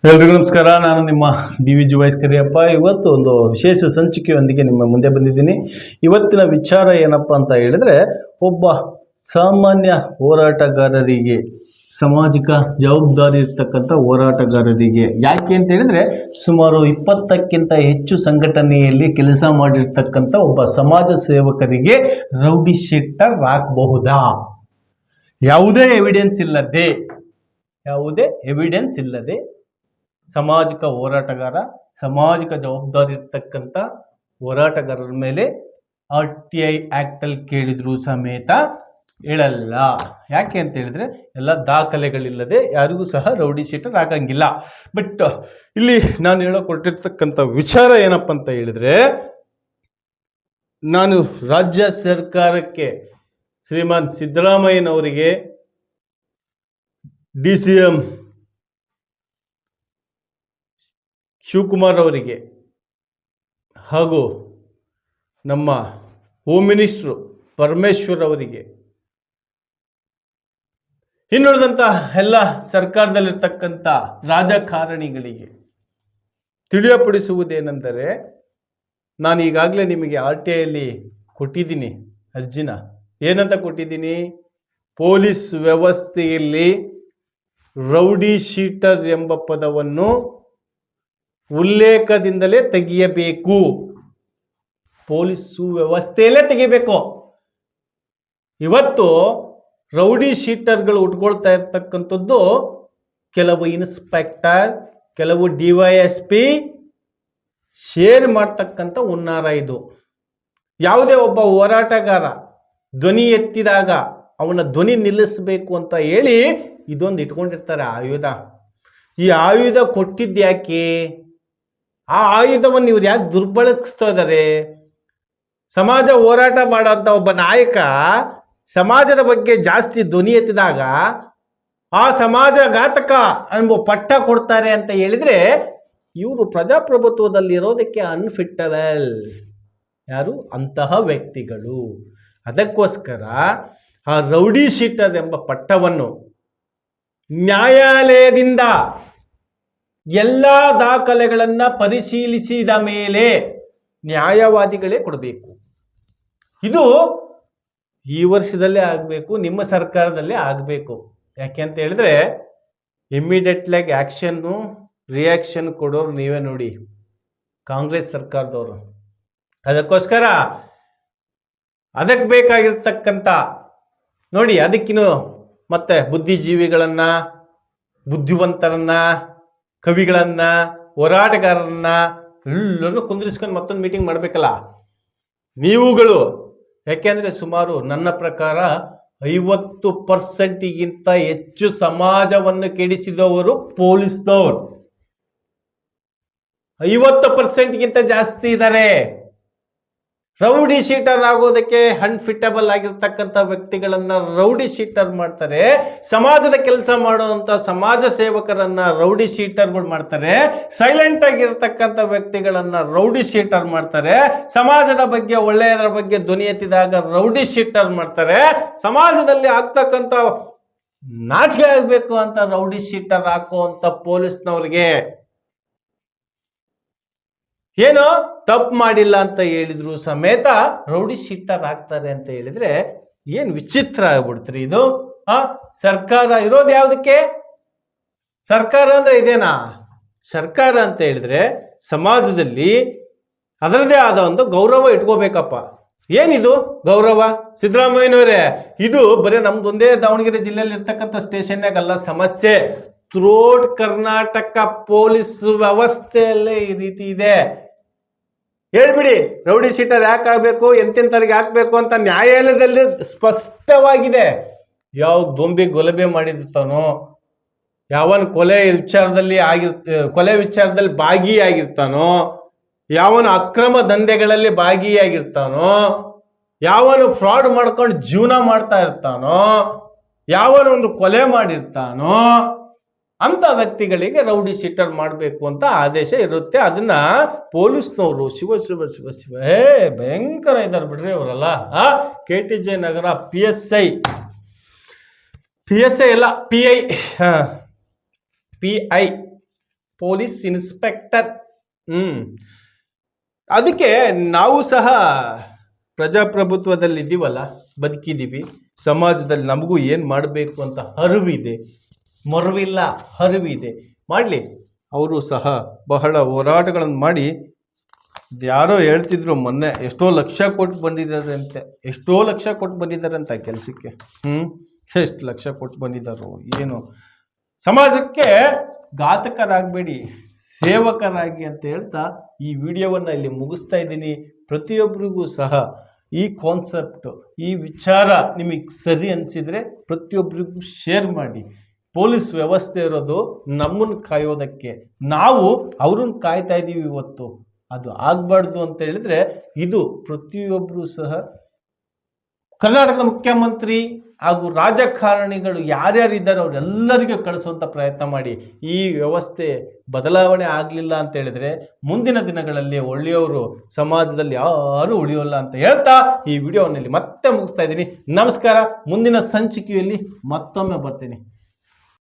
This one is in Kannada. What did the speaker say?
ಎಲ್ರಿಗೂ ನಮಸ್ಕಾರ. ನಾನು ನಿಮ್ಮ DVG ವಾಯ್ಸ್ ಕರಿಯಪ್ಪ. ಇವತ್ತು ಒಂದು ವಿಶೇಷ ಸಂಚಿಕೆಯೊಂದಿಗೆ ನಿಮ್ಮ ಮುಂದೆ ಬಂದಿದ್ದೀನಿ. ಇವತ್ತಿನ ವಿಚಾರ ಏನಪ್ಪ ಅಂತ ಹೇಳಿದ್ರೆ, ಒಬ್ಬ ಸಾಮಾನ್ಯ ಹೋರಾಟಗಾರರಿಗೆ, ಸಾಮಾಜಿಕ ಜವಾಬ್ದಾರಿ ಇರ್ತಕ್ಕಂಥ ಹೋರಾಟಗಾರರಿಗೆ, ಯಾಕೆ ಅಂತ ಹೇಳಿದ್ರೆ ಸುಮಾರು 20ಕ್ಕಿಂತ ಹೆಚ್ಚು ಸಂಘಟನೆಯಲ್ಲಿ ಕೆಲಸ ಮಾಡಿರ್ತಕ್ಕಂಥ ಒಬ್ಬ ಸಮಾಜ ಸೇವಕರಿಗೆ ರೌಡಿ ಶೀಟರ್ ಹಾಕಬಹುದಾ? ಯಾವುದೇ ಎವಿಡೆನ್ಸ್ ಇಲ್ಲದೆ ಸಾಮಾಜಿಕ ಹೋರಾಟಗಾರ, ಸಾಮಾಜಿಕ ಜವಾಬ್ದಾರಿ ಇರ್ತಕ್ಕಂಥ ಹೋರಾಟಗಾರರ ಮೇಲೆ RTI ಆ್ಯಕ್ಟಲ್ಲಿ ಕೇಳಿದ್ರು ಸಮೇತ ಹೇಳಲ್ಲ. ಯಾಕೆ ಅಂತ ಹೇಳಿದ್ರೆ ಎಲ್ಲ ದಾಖಲೆಗಳಿಲ್ಲದೆ ಯಾರಿಗೂ ಸಹ ರೌಡಿ ಶೀಟರ್ ಆಗಂಗಿಲ್ಲ. ಬಟ್ ಇಲ್ಲಿ ನಾನು ಹೇಳಕೊಟ್ಟಿರ್ತಕ್ಕಂಥ ವಿಚಾರ ಏನಪ್ಪ ಅಂತ ಹೇಳಿದ್ರೆ, ನಾನು ರಾಜ್ಯ ಸರ್ಕಾರಕ್ಕೆ ಶ್ರೀಮಾನ್ ಸಿದ್ದರಾಮಯ್ಯನವರಿಗೆ, DCM ಶಿವಕುಮಾರ್ ಅವರಿಗೆ ಹಾಗೂ ನಮ್ಮ ಹೋಮ್ ಮಿನಿಸ್ಟ್ರು ಪರಮೇಶ್ವರ್ ಅವರಿಗೆ, ಇನ್ನುಳಿದಂಥ ಎಲ್ಲ ಸರ್ಕಾರದಲ್ಲಿರ್ತಕ್ಕಂಥ ರಾಜಕಾರಣಿಗಳಿಗೆ ತಿಳಿಯಪಡಿಸುವುದೇನೆಂದರೆ, ನಾನು ಈಗಾಗಲೇ ನಿಮಗೆ RTIಯಲ್ಲಿ ಕೊಟ್ಟಿದ್ದೀನಿ ಅರ್ಜಿನ. ಏನಂತ ಕೊಟ್ಟಿದ್ದೀನಿ? ಪೊಲೀಸ್ ವ್ಯವಸ್ಥೆಯಲ್ಲಿ ರೌಡಿ ಶೀಟರ್ ಎಂಬ ಪದವನ್ನು ಉಲ್ಲೇಖದಿಂದಲೇ ತೆಗೆಯಬೇಕು. ಪೊಲೀಸ್ ವ್ಯವಸ್ಥೆಯಲ್ಲೇ ತೆಗಿಬೇಕು. ಇವತ್ತು ರೌಡಿ ಶೀಟರ್ಗಳು ಉಟ್ಕೊಳ್ತಾ ಇರ್ತಕ್ಕಂಥದ್ದು ಕೆಲವು ಇನ್ಸ್ಪೆಕ್ಟರ್, ಕೆಲವು DYSP ಶೇರ್ ಮಾಡ್ತಕ್ಕಂಥ ಹುನ್ನಾರ ಇದು. ಯಾವುದೇ ಒಬ್ಬ ಹೋರಾಟಗಾರ ಧ್ವನಿ ಎತ್ತಿದಾಗ ಅವನ ಧ್ವನಿ ನಿಲ್ಲಿಸಬೇಕು ಅಂತ ಹೇಳಿ ಇದೊಂದು ಇಟ್ಕೊಂಡಿರ್ತಾರೆ ಆಯುಧ. ಈ ಆಯುಧ ಕೊಟ್ಟಿದ್ಯಾಕೆ? ಆ ಆಯುಧವನ್ನು ಇವ್ರು ಯಾಕೆ ದುರ್ಬಳಕಿಸ್ತಾ ಇದ್ದಾರೆ? ಸಮಾಜ ಹೋರಾಟ ಮಾಡೋಂಥ ಒಬ್ಬ ನಾಯಕ ಸಮಾಜದ ಬಗ್ಗೆ ಜಾಸ್ತಿ ಧ್ವನಿ ಎತ್ತಿದಾಗ ಆ ಸಮಾಜಘಾತಕ ಎಂಬ ಪಟ್ಟ ಕೊಡ್ತಾರೆ ಅಂತ ಹೇಳಿದ್ರೆ ಇವರು ಪ್ರಜಾಪ್ರಭುತ್ವದಲ್ಲಿ ಇರೋದಕ್ಕೆ ಅನ್ಫಿಟ್ಟಬಲ್. ಯಾರು? ಅಂತಹ ವ್ಯಕ್ತಿಗಳು. ಅದಕ್ಕೋಸ್ಕರ ಆ ರೌಡಿ ಶೀಟರ್ ಎಂಬ ಪಟ್ಟವನ್ನು ನ್ಯಾಯಾಲಯದಿಂದ ಎಲ್ಲ ದಾಖಲೆಗಳನ್ನು ಪರಿಶೀಲಿಸಿದ ಮೇಲೆ ನ್ಯಾಯವಾದಿಗಳೇ ಕೊಡಬೇಕು. ಇದು ಈ ವರ್ಷದಲ್ಲೇ ಆಗಬೇಕು, ನಿಮ್ಮ ಸರ್ಕಾರದಲ್ಲೇ ಆಗಬೇಕು. ಯಾಕೆ ಅಂತ ಹೇಳಿದ್ರೆ ಇಮ್ಮಿಡಿಯೇಟ್ಲಾಗಿ ರಿಯಾಕ್ಷನ್ ಕೊಡೋರು ನೀವೇ ನೋಡಿ, ಕಾಂಗ್ರೆಸ್ ಸರ್ಕಾರದವರು. ಅದಕ್ಕೋಸ್ಕರ ಅದಕ್ಕೆ ಬೇಕಾಗಿರ್ತಕ್ಕಂಥ ನೋಡಿ, ಅದಕ್ಕಿನ್ನು ಮತ್ತೆ ಬುದ್ಧಿಜೀವಿಗಳನ್ನ, ಬುದ್ಧಿವಂತರನ್ನ, ಕವಿಗಳನ್ನ, ಹೋರಾಟಗಾರರನ್ನ ಎಲ್ಲರನ್ನು ಕುಂದಿರಿಸ್ಕೊಂಡು ಮತ್ತೊಂದು ಮೀಟಿಂಗ್ ಮಾಡಬೇಕಲ್ಲ ನೀವುಗಳು. ಯಾಕೆಂದ್ರೆ ಸುಮಾರು ನನ್ನ ಪ್ರಕಾರ 50%ಗಿಂತ ಹೆಚ್ಚು ಸಮಾಜವನ್ನು ಕೆಡಿಸಿದವರು ಪೊಲೀಸ್ದವರು. 50%ಗಿಂತ ಜಾಸ್ತಿ ಇದ್ದಾರೆ. ರೌಡಿ ಶೀಟರ್ ಆಗೋದಕ್ಕೆ ಅನ್ಫಿಟ್ಟಬಲ್ ಆಗಿರ್ತಕ್ಕಂಥ ವ್ಯಕ್ತಿಗಳನ್ನ ರೌಡಿ ಶೀಟರ್ ಮಾಡ್ತಾರೆ. ಸಮಾಜದ ಕೆಲಸ ಮಾಡುವಂತ ಸಮಾಜ ಸೇವಕರನ್ನ ರೌಡಿ ಶೀಟರ್ಗಳು ಮಾಡ್ತಾರೆ. ಸೈಲೆಂಟ್ ಆಗಿರ್ತಕ್ಕಂಥ ವ್ಯಕ್ತಿಗಳನ್ನ ರೌಡಿ ಶೀಟರ್ ಮಾಡ್ತಾರೆ. ಸಮಾಜದ ಬಗ್ಗೆ, ಒಳ್ಳೆಯದರ ಬಗ್ಗೆ ಧ್ವನಿ ಎತ್ತಿದಾಗ ರೌಡಿ ಶೀಟರ್ ಮಾಡ್ತಾರೆ. ಸಮಾಜದಲ್ಲಿ ಆಗ್ತಕ್ಕಂಥ ನಾಚಿಕೆ ಆಗ್ಬೇಕು ಅಂತ ರೌಡಿ ಶೀಟರ್ ಹಾಕುವಂತ ಪೊಲೀಸ್ನವ್ರಿಗೆ ಏನೋ ತಪ್ಪು ಮಾಡಿಲ್ಲ ಅಂತ ಹೇಳಿದ್ರು ಸಮೇತ ರೌಡಿ ಶೀಟರ್ ಆಗ್ತಾರೆ ಅಂತ ಹೇಳಿದ್ರೆ ಏನ್ ವಿಚಿತ್ರ ಆಗ್ಬಿಡ್ತ್ರಿ ಇದು. ಸರ್ಕಾರ ಇರೋದು ಯಾವುದಕ್ಕೆ? ಸರ್ಕಾರ ಅಂದ್ರೆ ಇದೇನಾ? ಸರ್ಕಾರ ಅಂತ ಹೇಳಿದ್ರೆ ಸಮಾಜದಲ್ಲಿ ಅದರದೇ ಆದ ಒಂದು ಗೌರವ ಇಟ್ಕೋಬೇಕಪ್ಪ. ಏನಿದು ಗೌರವ? ಸಿದ್ದರಾಮಯ್ಯನವರೇ, ಇದು ಬರೀ ನಮ್ದೊಂದೇ ದಾವಣಗೆರೆ ಜಿಲ್ಲೆಯಲ್ಲಿ ಇರ್ತಕ್ಕಂಥ ಸ್ಟೇಷನ್ನಾಗಲ್ಲ ಸಮಸ್ಯೆ. ಥ್ರೋಟ್ ಕರ್ನಾಟಕ ಪೊಲೀಸ್ ವ್ಯವಸ್ಥೆಯಲ್ಲೇ ಈ ರೀತಿ ಇದೆ. ಹೇಳ್ಬಿಡಿ, ರೌಡಿ ಶೀಟರ್ ಯಾಕೆ ಆಗ್ಬೇಕು, ಎಂತೆಂಥವ್ರಿಗೆ ಹಾಕ್ಬೇಕು ಅಂತ ನ್ಯಾಯಾಲಯದಲ್ಲಿ ಸ್ಪಷ್ಟವಾಗಿದೆ. ಯಾವ ದೊಂಬಿ ಗಲಭೆ ಮಾಡಿರ್ತಾನೋ, ಯಾವನ್ ಕೊಲೆ ವಿಚಾರದಲ್ಲಿ ಭಾಗಿಯಾಗಿರ್ತಾನೋ, ಯಾವನು ಅಕ್ರಮ ದಂಧೆಗಳಲ್ಲಿ ಭಾಗಿಯಾಗಿರ್ತಾನೋ, ಯಾವನು ಫ್ರಾಡ್ ಮಾಡ್ಕೊಂಡು ಜೀವನ ಮಾಡ್ತಾ ಇರ್ತಾನೋ, ಯಾವನು ಒಂದು ಕೊಲೆ ಮಾಡಿರ್ತಾನೋ ಅಂತ ವ್ಯಕ್ತಿಗಳಿಗೆ ರೌಡಿ ಶೀಟರ್ ಮಾಡಬೇಕು ಅಂತ ಆದೇಶ ಇರುತ್ತೆ. ಅದನ್ನ ಪೊಲೀಸ್ನವರು ಶಿವ ಭಯಂಕರ ಇದ್ದಾರೆ ಬಿಡ್ರಿ ಅವರೆಲ್ಲ. KTJ ನಗರ PSI ಎಲ್ಲ PI ಪೊಲೀಸ್ ಇನ್ಸ್ಪೆಕ್ಟರ್. ಅದಕ್ಕೆ ನಾವು ಸಹ ಪ್ರಜಾಪ್ರಭುತ್ವದಲ್ಲಿ ಇದ್ದೀವಲ್ಲ, ಬದುಕಿದ್ದೀವಿ, ಸಮಾಜದಲ್ಲಿ ನಮಗೂ ಏನು ಮಾಡಬೇಕು ಅಂತ ಅರಿವಿದೆ, ಮೊರವಿಲ್ಲ, ಅರಿವಿದೆ, ಮಾಡಲಿ. ಅವರು ಸಹ ಬಹಳ ಹೋರಾಟಗಳನ್ನು ಮಾಡಿ, ಯಾರೋ ಹೇಳ್ತಿದ್ರು ಮೊನ್ನೆ ಎಷ್ಟೋ ಲಕ್ಷ ಕೊಟ್ಟು ಬಂದಿದ್ದಾರಂತೆ, ಎಷ್ಟೋ ಲಕ್ಷ ಕೊಟ್ಟು ಬಂದಿದ್ದಾರಂತ ಕೆಲಸಕ್ಕೆ. ಎಷ್ಟು ಲಕ್ಷ ಕೊಟ್ಟು ಬಂದಿದ್ದಾರೋ ಏನು. ಸಮಾಜಕ್ಕೆ ಘಾತಕರಾಗಬೇಡಿ, ಸೇವಕರಾಗಿ ಅಂತ ಹೇಳ್ತಾ ಈ ವಿಡಿಯೋವನ್ನು ಇಲ್ಲಿ ಮುಗಿಸ್ತಾ ಇದ್ದೀನಿ. ಪ್ರತಿಯೊಬ್ಬರಿಗೂ ಸಹ ಈ ಕಾನ್ಸೆಪ್ಟ್, ಈ ವಿಚಾರ ನಿಮಗೆ ಸರಿ ಅನಿಸಿದರೆ ಪ್ರತಿಯೊಬ್ಬರಿಗೂ ಶೇರ್ ಮಾಡಿ. ಪೊಲೀಸ್ ವ್ಯವಸ್ಥೆ ಇರೋದು ನಮ್ಮನ್ನು ಕಾಯೋದಕ್ಕೆ, ನಾವು ಅವ್ರನ್ನ ಕಾಯ್ತಾ ಇದ್ದೀವಿ ಇವತ್ತು. ಅದು ಆಗಬಾರ್ದು ಅಂತ ಹೇಳಿದ್ರೆ ಇದು ಪ್ರತಿಯೊಬ್ಬರು ಸಹ ಕರ್ನಾಟಕದ ಮುಖ್ಯಮಂತ್ರಿ ಹಾಗೂ ರಾಜಕಾರಣಿಗಳು ಯಾರ್ಯಾರಿದ್ದಾರೆ ಅವರೆಲ್ಲರಿಗೂ ಕಳಿಸುವಂಥ ಪ್ರಯತ್ನ ಮಾಡಿ. ಈ ವ್ಯವಸ್ಥೆ ಬದಲಾವಣೆ ಆಗಲಿಲ್ಲ ಅಂತ ಹೇಳಿದ್ರೆ ಮುಂದಿನ ದಿನಗಳಲ್ಲಿ ಒಳ್ಳೆಯವರು ಸಮಾಜದಲ್ಲಿ ಯಾರು ಉಳಿಯೋಲ್ಲ ಅಂತ ಹೇಳ್ತಾ ಈ ವಿಡಿಯೋನಲ್ಲಿ ಮತ್ತೆ ಮುಗಿಸ್ತಾ ಇದ್ದೀನಿ. ನಮಸ್ಕಾರ. ಮುಂದಿನ ಸಂಚಿಕೆಯಲ್ಲಿ ಮತ್ತೊಮ್ಮೆ ಬರ್ತೀನಿ.